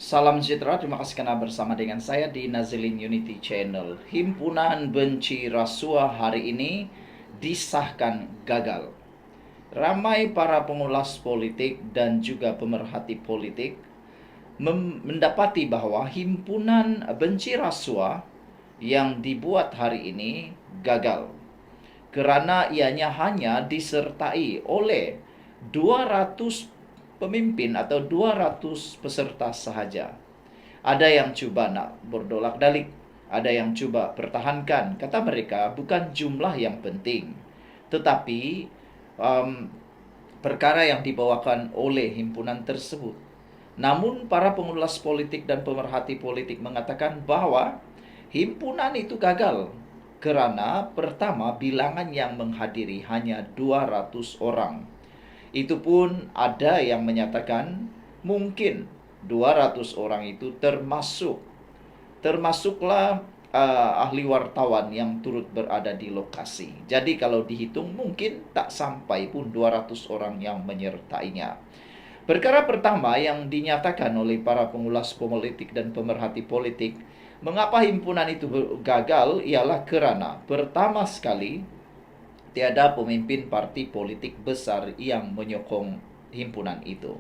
Salam sejahtera, terima kasih karena bersama dengan saya di Nazilin Unity Channel. Himpunan benci rasuah hari ini disahkan gagal. Ramai para pengulas politik dan juga pemerhati politik mendapati bahwa himpunan benci rasuah yang dibuat hari ini gagal. Karena ianya hanya disertai oleh 200 pemimpin atau 200 peserta sahaja. Ada yang coba nak berdolak-dalik, ada yang coba pertahankan. Kata mereka, bukan jumlah yang penting, tetapi um, perkara yang dibawakan oleh himpunan tersebut. Namun para pengulas politik dan pemerhati politik mengatakan bahwa himpunan itu gagal karena pertama bilangan yang menghadiri hanya 200 orang. Itu pun ada yang menyatakan mungkin 200 orang itu termasuklah ahli wartawan yang turut berada di lokasi. Jadi kalau dihitung mungkin tak sampai pun 200 orang yang menyertainya. Perkara pertama yang dinyatakan oleh para pengulas politik dan pemerhati politik, mengapa himpunan itu gagal ialah kerana pertama sekali tiada pemimpin parti politik besar yang menyokong himpunan itu.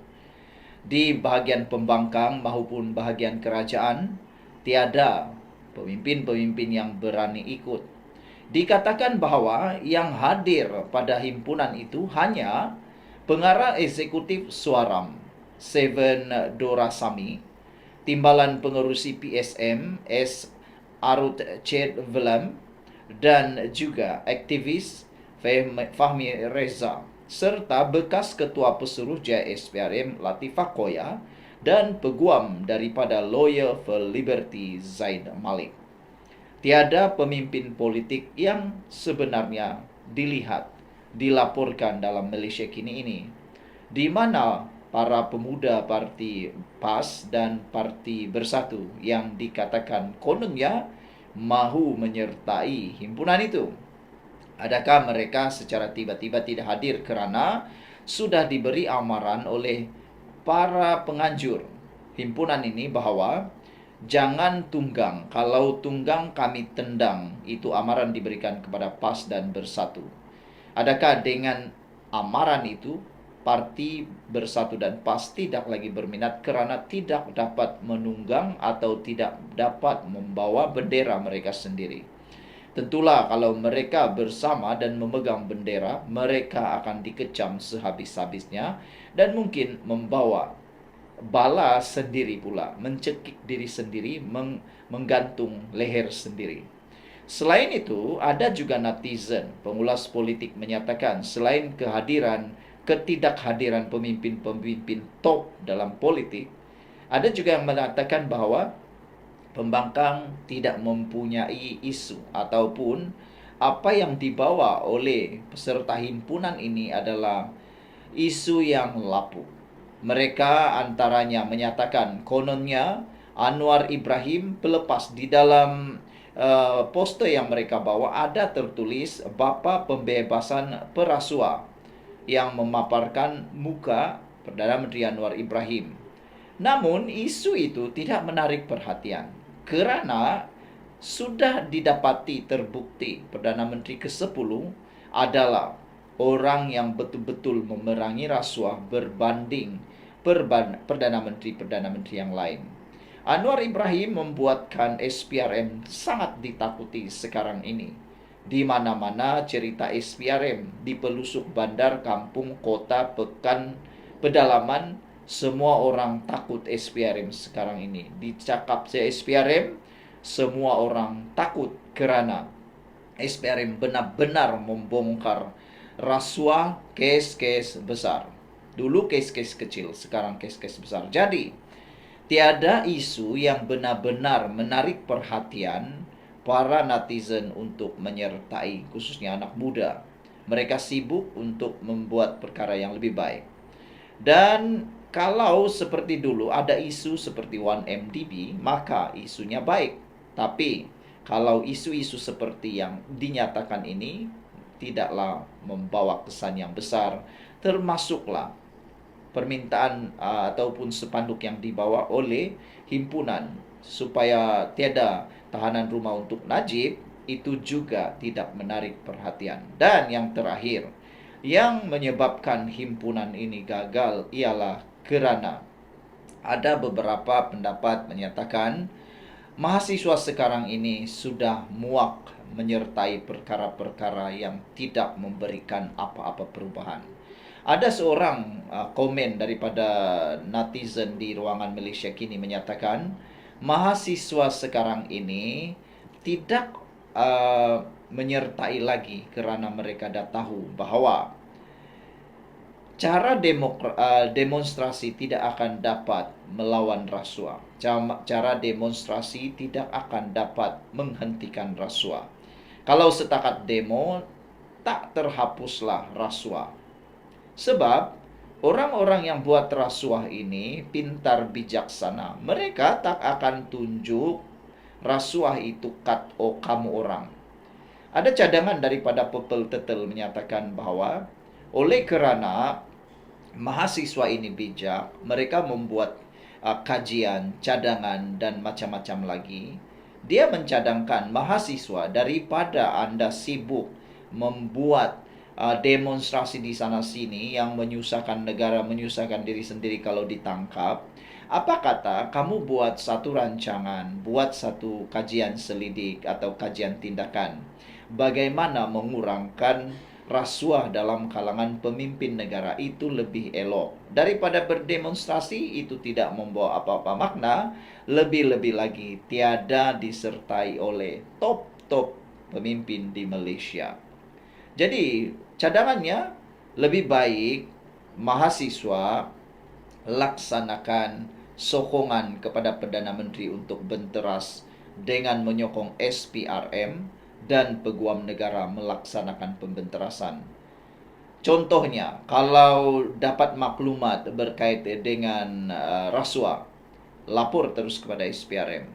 Di bahagian pembangkang maupun bahagian kerajaan, tiada pemimpin-pemimpin yang berani ikut. Dikatakan bahwa yang hadir pada himpunan itu hanya pengarah eksekutif Suaram, Seven Dorasami, timbalan pengerusi PSM S. Arut Ched Velam, dan juga aktivis Fahmi Reza, serta bekas ketua pesuruh JSPRM Latifah Koya dan peguam daripada Lawyer for Liberty Zaid Malik. Tiada pemimpin politik yang sebenarnya dilaporkan dalam Malaysia kini ini, di mana para pemuda parti PAS dan parti Bersatu yang dikatakan kononnya mahu menyertai himpunan itu. Adakah mereka secara tiba-tiba tidak hadir kerana sudah diberi amaran oleh para penganjur himpunan ini bahwa jangan tunggang, kalau tunggang kami tendang. Itu amaran diberikan kepada PAS dan Bersatu. Adakah dengan amaran itu parti Bersatu dan PAS tidak lagi berminat kerana tidak dapat menunggang atau tidak dapat membawa bendera mereka sendiri? Tentulah kalau mereka bersama dan memegang bendera, mereka akan dikecam sehabis-habisnya dan mungkin membawa bala sendiri pula, mencekik diri sendiri, menggantung leher sendiri. Selain itu, ada juga netizen, pengulas politik menyatakan selain ketidakhadiran pemimpin-pemimpin top dalam politik, ada juga yang mengatakan bahwa pembangkang tidak mempunyai isu ataupun apa yang dibawa oleh peserta himpunan ini adalah isu yang lapuk. Mereka antaranya menyatakan kononnya Anwar Ibrahim pelepas di dalam poster yang mereka bawa ada tertulis Bapa Pembebasan Perasua yang memaparkan muka Perdana Menteri Anwar Ibrahim. Namun isu itu tidak menarik perhatian kerana sudah didapati terbukti Perdana Menteri ke-10 adalah orang yang betul-betul memerangi rasuah berbanding Perdana Menteri yang lain. Anwar Ibrahim membuatkan SPRM sangat ditakuti sekarang ini. Di mana-mana cerita SPRM, di pelusuk bandar, kampung, kota, pekan, pedalaman, semua orang takut SPRM sekarang ini. Dicakap SPRM, semua orang takut kerana SPRM benar-benar membongkar rasuah kes-kes besar. Dulu kes-kes kecil, sekarang kes-kes besar. Jadi, tiada isu yang benar-benar menarik perhatian para netizen untuk menyertai, khususnya anak muda. Mereka sibuk untuk membuat perkara yang lebih baik. Dan kalau seperti dulu ada isu seperti 1MDB, maka isunya baik. Tapi kalau isu-isu seperti yang dinyatakan ini tidaklah membawa kesan yang besar, termasuklah permintaan ataupun spanduk yang dibawa oleh himpunan supaya tiada tahanan rumah untuk Najib, itu juga tidak menarik perhatian. Dan yang terakhir, yang menyebabkan himpunan ini gagal ialah kerana ada beberapa pendapat menyatakan mahasiswa sekarang ini sudah muak menyertai perkara-perkara yang tidak memberikan apa-apa perubahan. Ada seorang komen daripada netizen di ruangan Malaysia Kini menyatakan mahasiswa sekarang ini tidak menyertai lagi kerana mereka dah tahu bahawa cara demonstrasi tidak akan dapat melawan rasuah. Cara demonstrasi tidak akan dapat menghentikan rasuah. Kalau setakat demo, tak terhapuslah rasuah. Sebab orang-orang yang buat rasuah ini pintar bijaksana. Mereka tak akan tunjuk rasuah itu kamu orang. Ada cadangan daripada Purple Turtle menyatakan bahawa oleh kerana mahasiswa ini bijak, mereka membuat kajian, cadangan dan macam-macam lagi. Dia mencadangkan mahasiswa daripada anda sibuk membuat demonstrasi di sana sini yang menyusahkan negara, menyusahkan diri sendiri kalau ditangkap. Apa kata kamu buat satu rancangan, buat satu kajian selidik atau kajian tindakan bagaimana mengurangkan rasuah dalam kalangan pemimpin negara, itu lebih elok daripada berdemonstrasi. Itu tidak membawa apa-apa makna. Lebih-lebih lagi tiada disertai oleh top-top pemimpin di Malaysia. Jadi cadangannya lebih baik mahasiswa laksanakan sokongan kepada Perdana Menteri untuk benteras dengan menyokong SPRM dan peguam negara melaksanakan pembenterasan. Contohnya, kalau dapat maklumat berkait dengan rasuah, lapor terus kepada SPRM.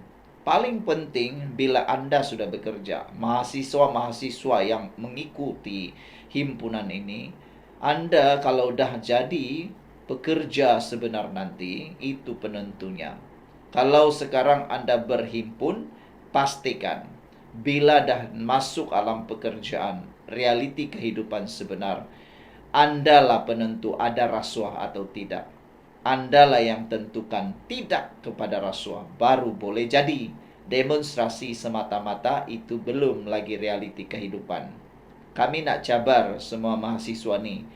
Paling penting bila anda sudah bekerja, mahasiswa-mahasiswa yang mengikuti himpunan ini, anda kalau dah jadi pekerja sebenar nanti, itu penentunya. Kalau sekarang anda berhimpun, pastikan bila dah masuk alam pekerjaan, realiti kehidupan sebenar, andalah penentu ada rasuah atau tidak. Andalah yang tentukan tidak kepada rasuah, baru boleh jadi. Demonstrasi semata-mata itu belum lagi realiti kehidupan. Kami nak cabar semua mahasiswa ni.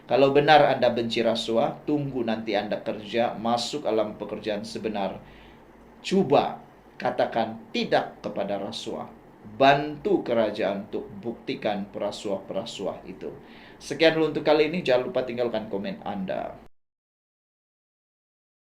Kalau benar anda benci rasuah, tunggu nanti anda kerja, masuk alam pekerjaan sebenar. Cuba katakan tidak kepada rasuah. Bantu kerajaan untuk buktikan perasuah-perasuah itu. Sekian dulu untuk kali ini. Jangan lupa tinggalkan komen anda.